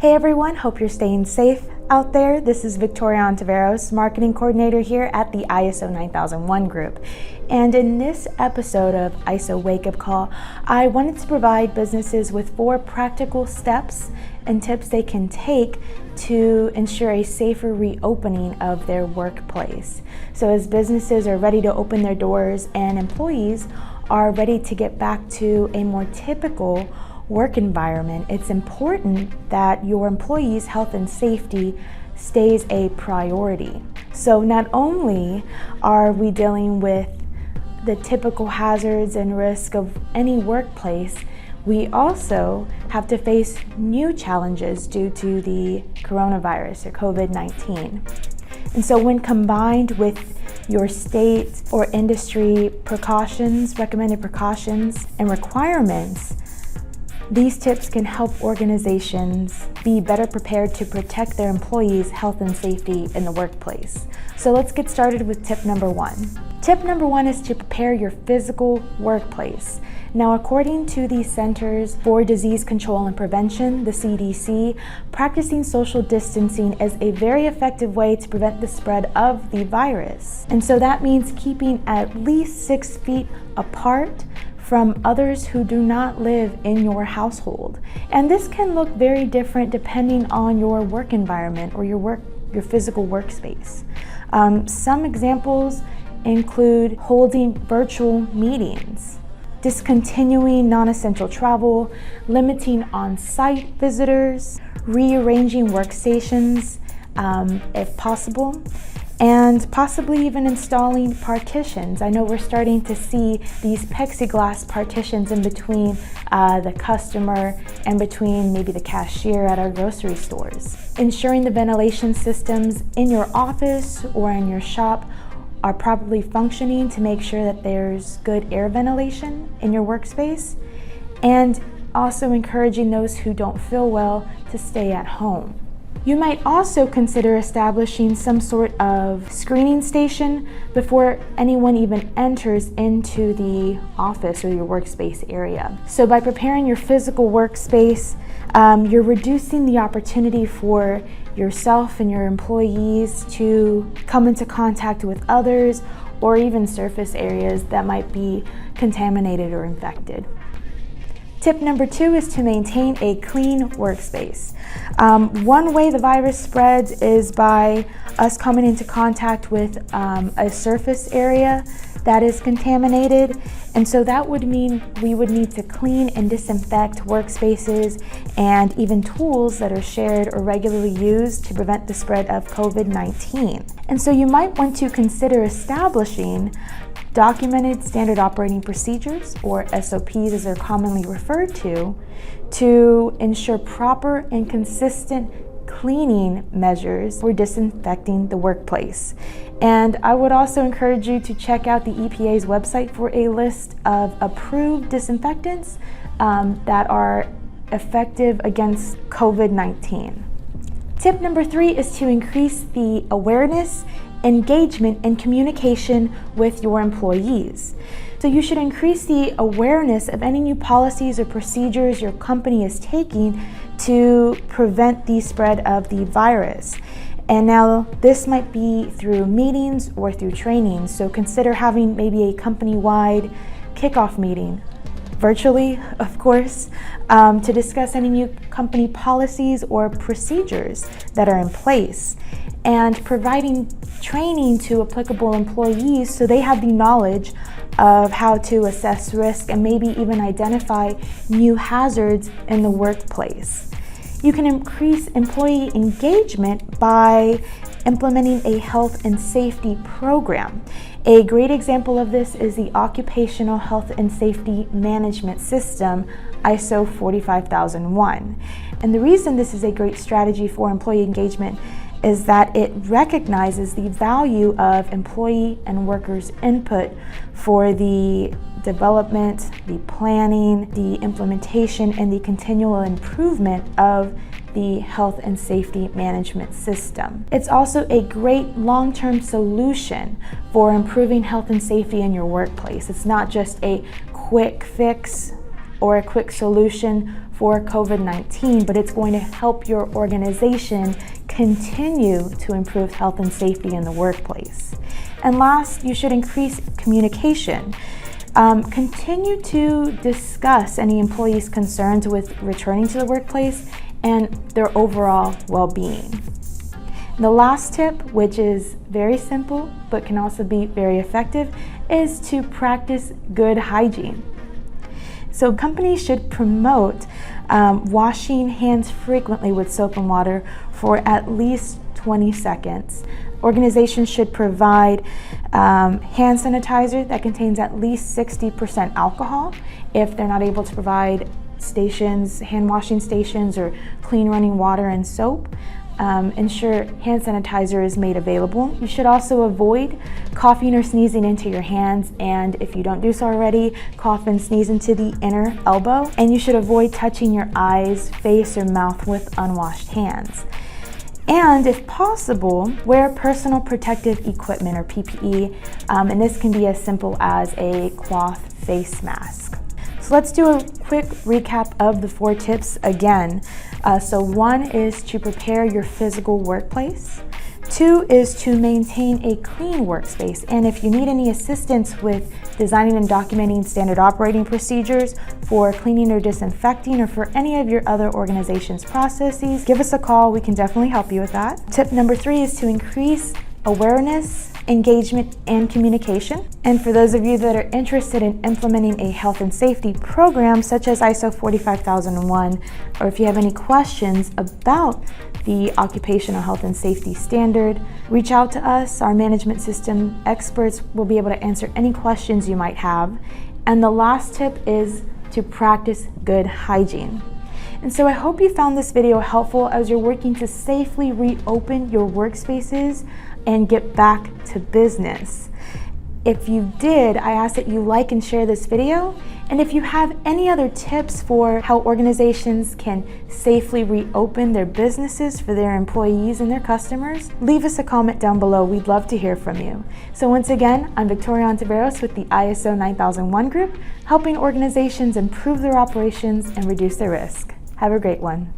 Hey everyone, hope you're staying safe out there. This is Victoria Ontiveros, Marketing Coordinator here at the ISO 9001 Group. And in this episode of ISO Wake Up Call, I wanted to provide businesses with 4 practical steps and tips they can take to ensure a safer reopening of their workplace. So as businesses are ready to open their doors and employees are ready to get back to a more typical work environment, it's important that your employees' health and safety stays a priority. So not only are we dealing with the typical hazards and risk of any workplace, we also have to face new challenges due to the coronavirus or COVID-19. And so when combined with your state or industry precautions, recommended precautions and requirements, these tips can help organizations be better prepared to protect their employees' health and safety in the workplace. So let's get started with tip number 1. Tip number 1 is to prepare your physical workplace. Now, according to the Centers for Disease Control and Prevention, the CDC, practicing social distancing is a very effective way to prevent the spread of the virus. And so that means keeping at least 6 feet apart from others who do not live in your household. And this can look very different depending on your work environment or your physical workspace. Some examples include holding virtual meetings, discontinuing non-essential travel, limiting on-site visitors, rearranging workstations if possible, and possibly even installing partitions. I know we're starting to see these plexiglass partitions in between the customer and between maybe the cashier at our grocery stores. Ensuring the ventilation systems in your office or in your shop are properly functioning to make sure that there's good air ventilation in your workspace, and also encouraging those who don't feel well to stay at home. You might also consider establishing some sort of screening station before anyone even enters into the office or your workspace area. So by preparing your physical workspace, you're reducing the opportunity for yourself and your employees to come into contact with others or even surface areas that might be contaminated or infected. Tip number 2 is to maintain a clean workspace. One way the virus spreads is by us coming into contact with a surface area that is contaminated. And so that would mean we would need to clean and disinfect workspaces and even tools that are shared or regularly used to prevent the spread of COVID-19. And so you might want to consider establishing documented standard operating procedures, or SOPs as they're commonly referred to ensure proper and consistent cleaning measures for disinfecting the workplace. And I would also encourage you to check out the EPA's website for a list of approved disinfectants that are effective against COVID-19. Tip number 3 is to increase the awareness, engagement, and communication with your employees. So you should increase the awareness of any new policies or procedures your company is taking to prevent the spread of the virus. And now this might be through meetings or through training. So consider having maybe a company-wide kickoff meeting, virtually, of course, to discuss any new company policies or procedures that are in place, and providing training to applicable employees so they have the knowledge of how to assess risk and maybe even identify new hazards in the workplace. You can increase employee engagement by implementing a health and safety program. A great example of this is the Occupational Health and Safety Management System, ISO 45001. And the reason this is a great strategy for employee engagement is that it recognizes the value of employee and workers' input for the development, the planning, the implementation, and the continual improvement of the health and safety management system. It's also a great long-term solution for improving health and safety in your workplace. It's not just a quick fix or a quick solution for COVID-19, but it's going to help your organization continue to improve health and safety in the workplace. And last, you should increase communication. Continue to discuss any employees' concerns with returning to the workplace and their overall well-being. The last tip, which is very simple but can also be very effective, is to practice good hygiene. So companies should promote washing hands frequently with soap and water for at least 20 seconds. Organizations should provide hand sanitizer that contains at least 60% alcohol. If they're not able to provide stations, hand washing stations, or clean running water and soap, ensure hand sanitizer is made available. You should also avoid coughing or sneezing into your hands, and if you don't do so already, cough and sneeze into the inner elbow. And you should avoid touching your eyes, face, or mouth with unwashed hands. And if possible, wear personal protective equipment or PPE, and this can be as simple as a cloth face mask. So let's do a quick recap of the 4 tips again. So 1 is to prepare your physical workplace. 2 is to maintain a clean workspace. And if you need any assistance with designing and documenting standard operating procedures for cleaning or disinfecting, or for any of your other organization's processes, give us a call. We can definitely help you with that. Tip number 3 is to increase awareness, engagement, and communication. And for those of you that are interested in implementing a health and safety program such as ISO 45001, or if you have any questions about the occupational health and safety standard, reach out to us. Our management system experts will be able to answer any questions you might have. And the last tip is to practice good hygiene. And so I hope you found this video helpful as you're working to safely reopen your workspaces and get back to business. If you did, I ask that you like and share this video. And if you have any other tips for how organizations can safely reopen their businesses for their employees and their customers, leave us a comment down below. We'd love to hear from you. So once again, I'm Victoria Ontiveros with the ISO 9001 Group, helping organizations improve their operations and reduce their risk. Have a great one.